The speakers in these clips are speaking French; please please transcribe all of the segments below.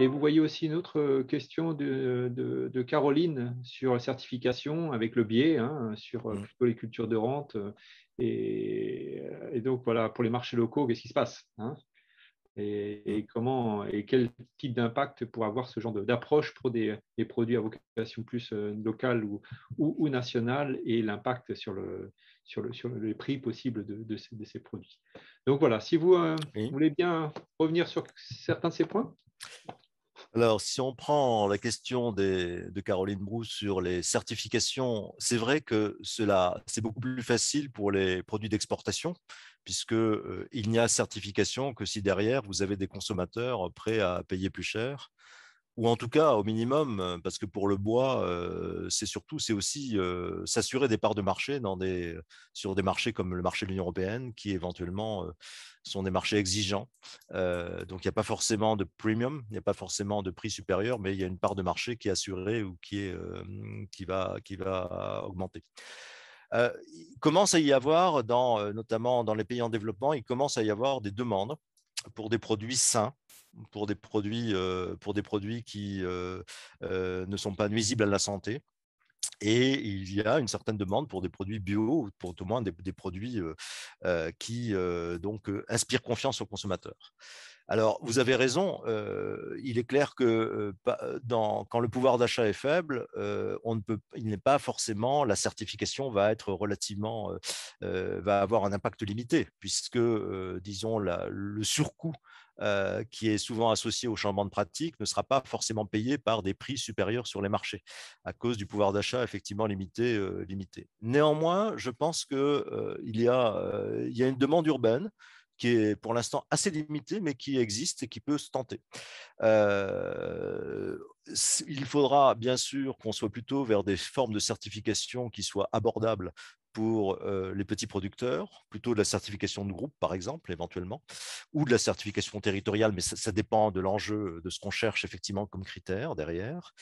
Et vous voyez aussi une autre question de Caroline sur la certification avec le biais, hein, sur plutôt les cultures de rente. Et donc, voilà, pour les marchés locaux, qu'est-ce qui se passe, hein? Et comment et quel type d'impact pour avoir ce genre d'approche pour des produits à vocation plus locale ou nationale et l'impact sur les prix possibles de ces produits. Donc voilà, si vous Oui. voulez bien revenir sur certains de ces points. Alors, si on prend la question de Caroline Brou sur les certifications, c'est vrai que c'est beaucoup plus facile pour les produits d'exportation, puisque il n'y a certification que si derrière vous avez des consommateurs prêts à payer plus cher, ou en tout cas au minimum, parce que pour le bois, c'est aussi s'assurer des parts de marché sur des marchés comme le marché de l'Union européenne, qui éventuellement sont des marchés exigeants. Donc il n'y a pas forcément de premium, il n'y a pas forcément de prix supérieur, mais il y a une part de marché qui est assurée ou qui va augmenter. Il commence à y avoir, notamment dans les pays en développement, il commence à y avoir des demandes pour des produits sains, pour des produits qui ne sont pas nuisibles à la santé. Et il y a une certaine demande pour des produits bio, ou pour au moins des produits qui inspirent confiance aux consommateurs. Alors, vous avez raison, il est clair que quand le pouvoir d'achat est faible, il n'est pas forcément, la certification va être va avoir un impact limité, puisque, disons, le surcoût qui est souvent associé au changement de pratique ne sera pas forcément payé par des prix supérieurs sur les marchés, à cause du pouvoir d'achat effectivement limité. Néanmoins, je pense qu'il y a une demande urbaine qui est pour l'instant assez limitée, mais qui existe et qui peut se tenter. Il faudra bien sûr qu'on soit plutôt vers des formes de certification qui soient abordables pour les petits producteurs, plutôt de la certification de groupe, par exemple, éventuellement, ou de la certification territoriale, mais ça dépend de l'enjeu, de ce qu'on cherche effectivement comme critère derrière.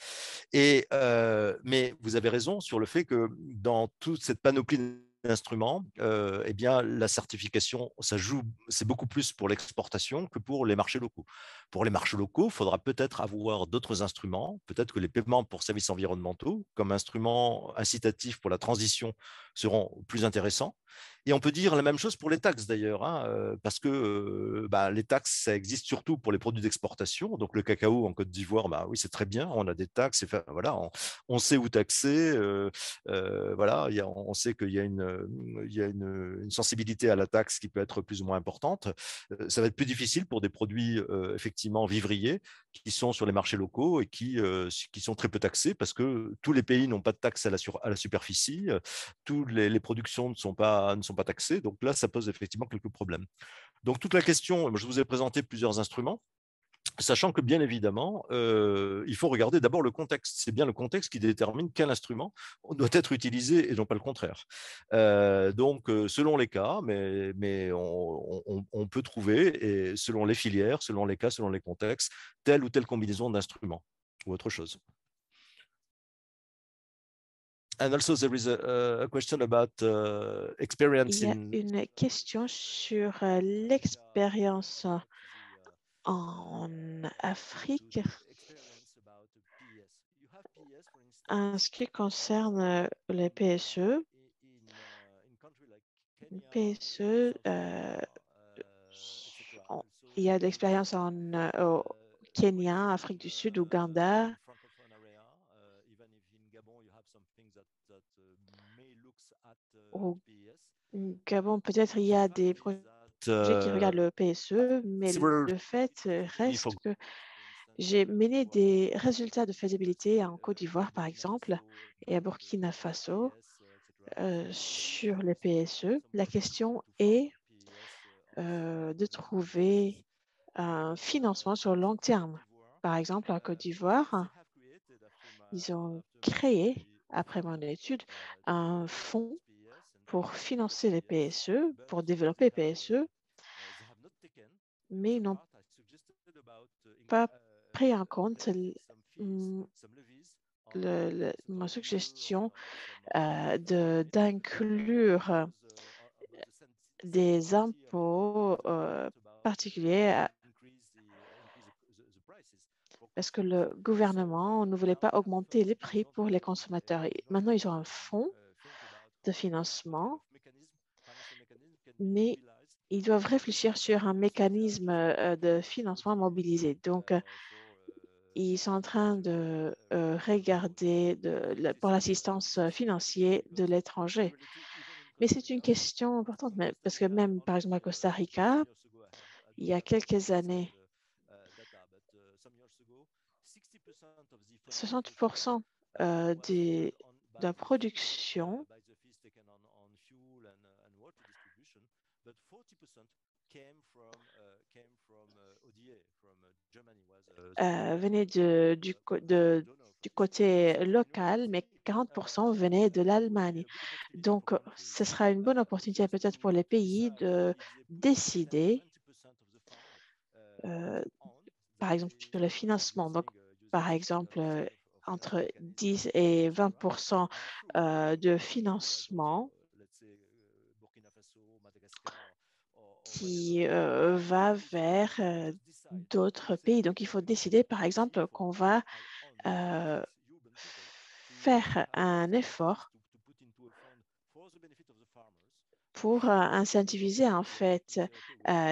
Mais vous avez raison sur le fait que dans toute cette panoplie d'instruments, eh bien, la certification, c'est beaucoup plus pour l'exportation que pour les marchés locaux. Pour les marchés locaux, il faudra peut-être avoir d'autres instruments, peut-être que les paiements pour services environnementaux, comme instruments incitatifs pour la transition, seront plus intéressants. Et on peut dire la même chose pour les taxes d'ailleurs, hein, parce que les taxes, ça existe surtout pour les produits d'exportation. Donc le cacao en Côte d'Ivoire, oui, c'est très bien, on a des taxes, voilà, on sait où taxer, voilà, on sait qu'il y a une sensibilité à la taxe qui peut être plus ou moins importante. Ça va être plus difficile pour des produits effectivement vivriers qui sont sur les marchés locaux et qui sont très peu taxés parce que tous les pays n'ont pas de taxes à la superficie, toutes les productions ne sont pas taxées. Donc là, ça pose effectivement quelques problèmes. Donc toute la question, je vous ai présenté plusieurs instruments, sachant que bien évidemment, il faut regarder d'abord le contexte. C'est bien le contexte qui détermine quel instrument doit être utilisé et non pas le contraire. Donc, selon les cas, mais on peut trouver, et selon les filières, selon les cas, selon les contextes, telle ou telle combinaison d'instruments ou autre chose. And also there is a question about experience Il y a une question sur l'expérience en Afrique en ce qui concerne les PSE. PSE, il y a de l'expérience au Kenya, Afrique du Sud, Ouganda. Au Gabon, peut-être il y a des projets qui regardent le PSE, mais le fait reste que j'ai mené des résultats de faisabilité en Côte d'Ivoire, par exemple, et à Burkina Faso sur le PSE. La question est de trouver un financement sur le long terme. Par exemple, en Côte d'Ivoire, ils ont créé, après mon étude, un fonds pour financer les PSE, pour développer les PSE, mais ils n'ont pas pris en compte ma suggestion d'inclure des impôts particuliers parce que le gouvernement ne voulait pas augmenter les prix pour les consommateurs. Et maintenant, ils ont un fonds de financement, mais ils doivent réfléchir sur un mécanisme de financement mobilisé. Donc, ils sont en train de regarder pour l'assistance financière de l'étranger. Mais c'est une question importante, parce que même, par exemple, à Costa Rica, il y a quelques années, 60% de la production venait du côté local, mais 40% venait de l'Allemagne. Donc, ce sera une bonne opportunité peut-être pour les pays de décider, par exemple, sur le financement. Donc, par exemple, entre 10 et 20% de financement qui va vers d'autres pays. Donc, il faut décider, par exemple, qu'on va faire un effort pour incentiviser en fait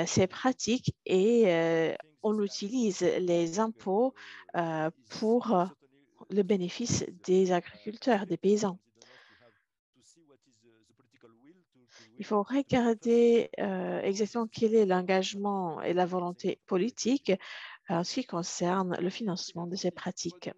ces pratiques et on utilise les impôts pour le bénéfice des agriculteurs, des paysans. Il faut regarder exactement quel est l'engagement et la volonté politique en ce qui concerne le financement de ces pratiques.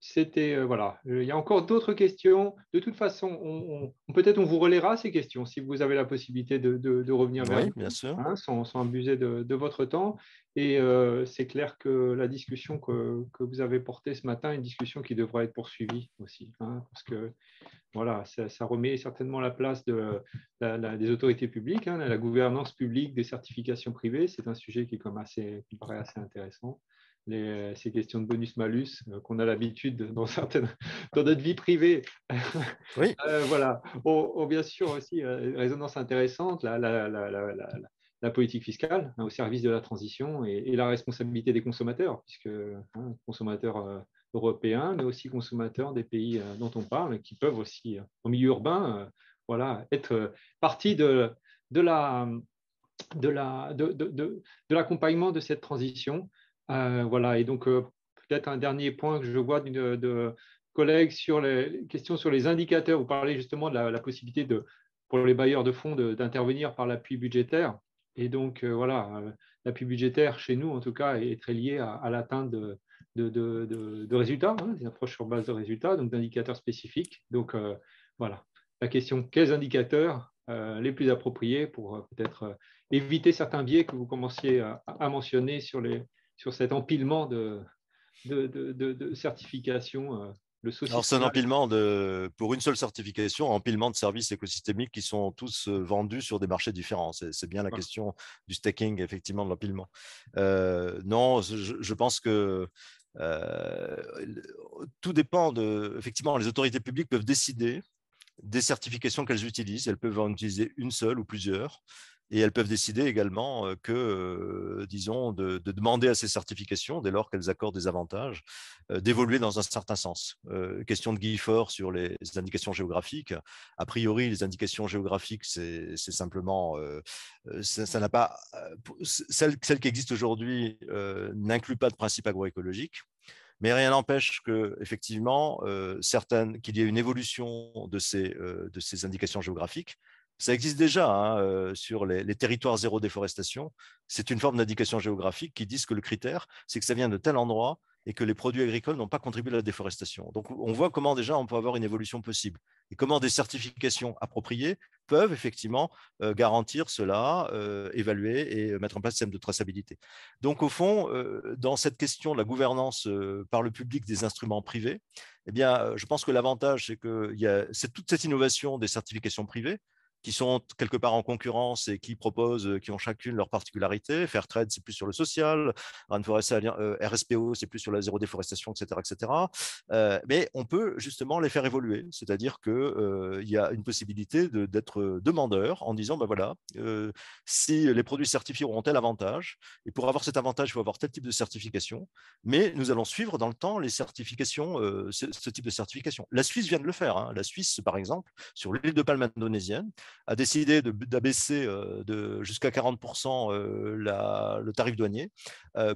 C'était voilà. Il y a encore d'autres questions. De toute façon, peut-être on vous relaiera ces questions si vous avez la possibilité de revenir vers nous, bien sûr. Hein, sans abuser de votre temps. Et c'est clair que la discussion que vous avez portée ce matin est une discussion qui devra être poursuivie aussi, hein, parce que voilà, ça remet certainement la place des autorités publiques, hein, la gouvernance publique des certifications privées. C'est un sujet qui me paraît assez intéressant. Ces questions de bonus-malus qu'on a l'habitude dans notre vie privée. Oui. Voilà. Bien sûr aussi, résonance intéressante, la politique fiscale, hein, au service de la transition et la responsabilité des consommateurs, puisque consommateurs européens, mais aussi consommateurs des pays dont on parle, qui peuvent aussi, en milieu urbain, voilà, être partie de l'accompagnement de cette transition. Voilà, et donc peut-être un dernier point que je vois de collègues sur les questions sur les indicateurs. Vous parlez justement de la possibilité pour les bailleurs de fonds d'intervenir par l'appui budgétaire. Et donc voilà, l'appui budgétaire chez nous, en tout cas, est très lié à l'atteinte de résultats, hein, des approches sur base de résultats, donc d'indicateurs spécifiques. Donc voilà, la question, quels indicateurs les plus appropriés pour peut-être éviter certains biais que vous commenciez à mentionner sur cet empilement de certifications. Alors, c'est un empilement pour une seule certification, un empilement de services écosystémiques qui sont tous vendus sur des marchés différents. C'est bien la question du stacking, effectivement, de l'empilement. Non, je pense que tout dépend effectivement, les autorités publiques peuvent décider des certifications qu'elles utilisent. Elles peuvent en utiliser une seule ou plusieurs. Et elles peuvent décider également disons, de demander à ces certifications, dès lors qu'elles accordent des avantages, d'évoluer dans un certain sens. Question de Guy Ford sur les indications géographiques. A priori, les indications géographiques, c'est simplement, ça n'a pas, celle qui existe aujourd'hui n'inclut pas de principe agroécologique. Mais rien n'empêche qu'effectivement, qu'il y ait une évolution de ces indications géographiques. Ça existe déjà hein, sur les territoires zéro déforestation. C'est une forme d'indication géographique qui dit que le critère, c'est que ça vient de tel endroit et que les produits agricoles n'ont pas contribué à la déforestation. Donc, on voit comment déjà on peut avoir une évolution possible et comment des certifications appropriées peuvent effectivement garantir cela, évaluer et mettre en place un système de traçabilité. Donc, au fond, dans cette question de la gouvernance par le public des instruments privés, eh bien, je pense que l'avantage, c'est que c'est toute cette innovation des certifications privées qui sont quelque part en concurrence et qui proposent, qui ont chacune leur particularité. Fairtrade, c'est plus sur le social. Rainforest RSPO, c'est plus sur la zéro déforestation, etc., etc. Mais on peut justement les faire évoluer, c'est-à-dire qu'il y a une possibilité d'être demandeur en disant, ben voilà, si les produits certifiés auront tel avantage, et pour avoir cet avantage, il faut avoir tel type de certification, mais nous allons suivre dans le temps les certifications, ce type de certification. La Suisse vient de le faire. Hein. La Suisse, par exemple, sur l'huile de palme indonésienne, a décidé d'abaisser jusqu'à 40% le tarif douanier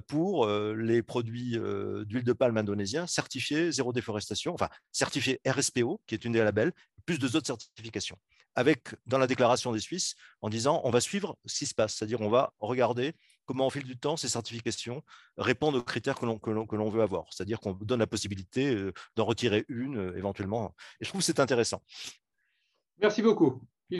pour les produits d'huile de palme indonésiens certifiés zéro déforestation, enfin certifiés RSPO, qui est une des labels, plus de autres certifications. Avec, dans la déclaration des Suisses, en disant on va suivre ce qui se passe, c'est-à-dire on va regarder comment au fil du temps ces certifications répondent aux critères que l'on veut avoir, c'est-à-dire qu'on donne la possibilité d'en retirer une éventuellement. Et je trouve que c'est intéressant. Merci beaucoup.